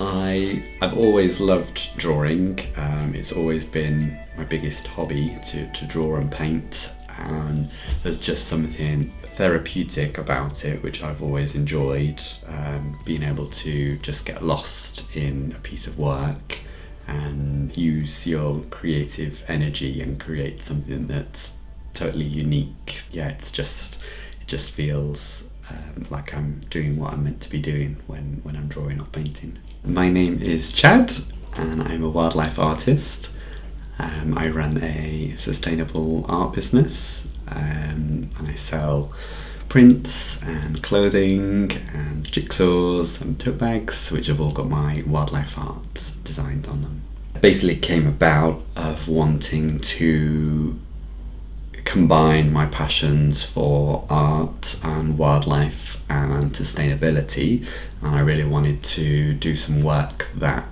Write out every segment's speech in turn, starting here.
I've always loved drawing. It's always been my biggest hobby to draw and paint, and there's just something therapeutic about it which I've always enjoyed, being able to just get lost in a piece of work and use your creative energy and create something that's totally unique. Yeah, it just feels like I'm doing what I'm meant to be doing when I'm drawing or painting. My name is Chad and I'm a wildlife artist. I run a sustainable art business, and I sell prints and clothing and jigsaws and tote bags which have all got my wildlife art designed on them. It basically came about of wanting to combine my passions for art and wildlife and sustainability, and I really wanted to do some work that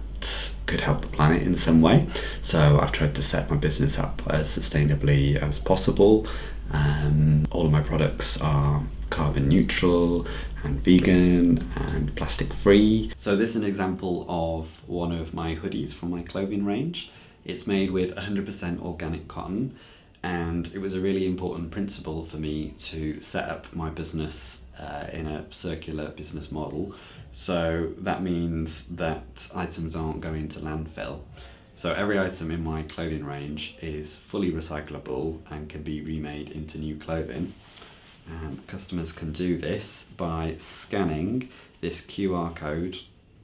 could help the planet in some way. So I've tried to set my business up as sustainably as possible. All of my products are carbon neutral and vegan and plastic free. So this is an example of one of my hoodies from my clothing range. It's made with 100% organic cotton, and it was a really important principle for me to set up my business in a circular business model. So that means that items aren't going to landfill. So every item in my clothing range is fully recyclable and can be remade into new clothing. And customers can do this by scanning this QR code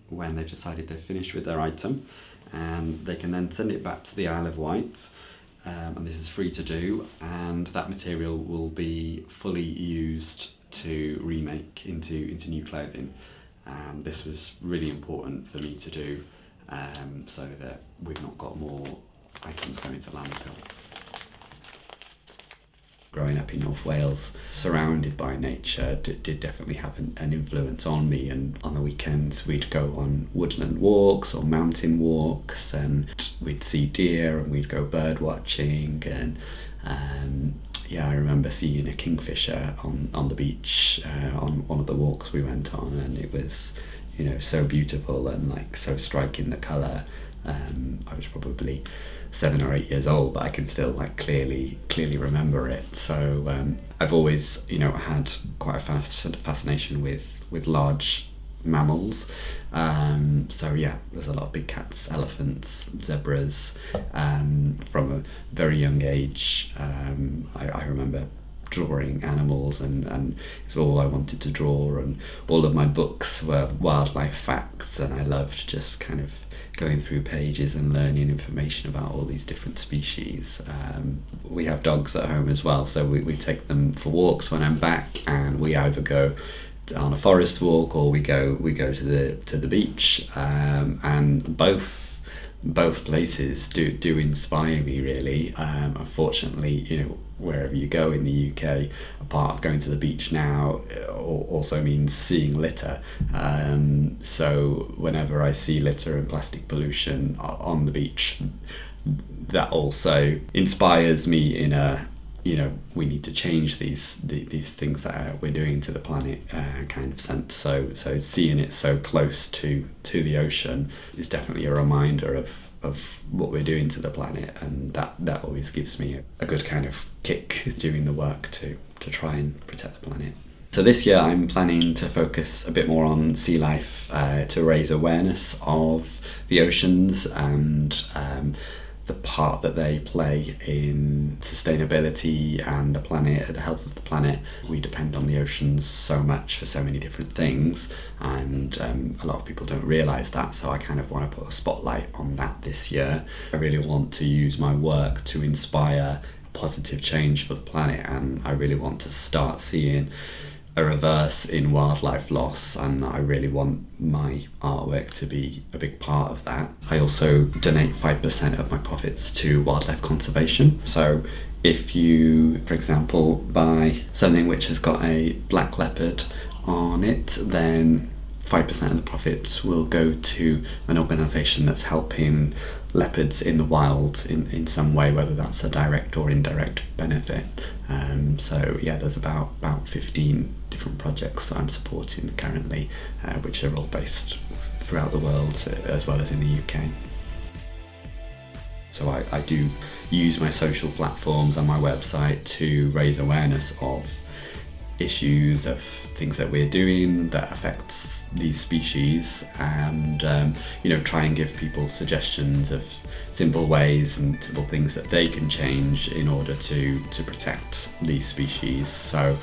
when they've decided they're finished with their item, and they can then send it back to the Isle of Wight. And this is free to do, and that material will be fully used to remake into new clothing. This was really important for me to do, so that we've not got more items going to landfill. Growing up in North Wales, surrounded by nature, did definitely have an influence on me, and on the weekends we'd go on woodland walks or mountain walks, and we'd see deer and we'd go bird watching, and I remember seeing a kingfisher on the beach on one of the walks we went on, and it was, so beautiful and like so striking, the colour. I was probably 7 or 8 years old, but I can still clearly remember it. So I've always had quite a fascination with large mammals. So yeah, there's a lot of big cats, elephants, zebras. From a very young age, I remember drawing animals, and it's all I wanted to draw, and all of my books were wildlife facts, and I loved just kind of going through pages and learning information about all these different species. We have dogs at home as well, so we take them for walks when I'm back, and we either go on a forest walk or we go to the beach, and both places do inspire me really. Unfortunately, wherever you go in the UK, a part of going to the beach now also means seeing litter. So whenever I see litter and plastic pollution on the beach, that also inspires me in a, we need to change these things that we're doing to the planet kind of sense. So seeing it so close to the ocean is definitely a reminder of what we're doing to the planet, and that always gives me a good kind of kick doing the work to try and protect the planet. So this year I'm planning to focus a bit more on sea life, to raise awareness of the oceans and the part that they play in sustainability and the planet, the health of the planet. We depend on the oceans so much for so many different things, and a lot of people don't realise that, so I kind of want to put a spotlight on that this year. I really want to use my work to inspire positive change for the planet, and I really want to start seeing a reverse in wildlife loss, and I really want my artwork to be a big part of that. I also donate 5% of my profits to wildlife conservation. So if you, for example, buy something which has got a black leopard on it, then 5% of the profits will go to an organisation that's helping leopards in the wild in some way, whether that's a direct or indirect benefit. So yeah, there's about 15 different projects that I'm supporting currently, which are all based throughout the world, as well as in the UK. So I do use my social platforms and my website to raise awareness of issues, of things that we're doing that affects these species, and try and give people suggestions of simple ways and simple things that they can change in order to protect these species. So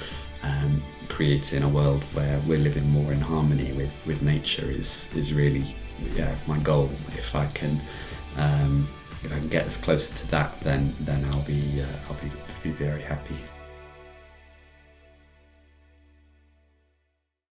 creating a world where we're living more in harmony with nature is really my goal. If I can get us closer to that, then I'll be very happy.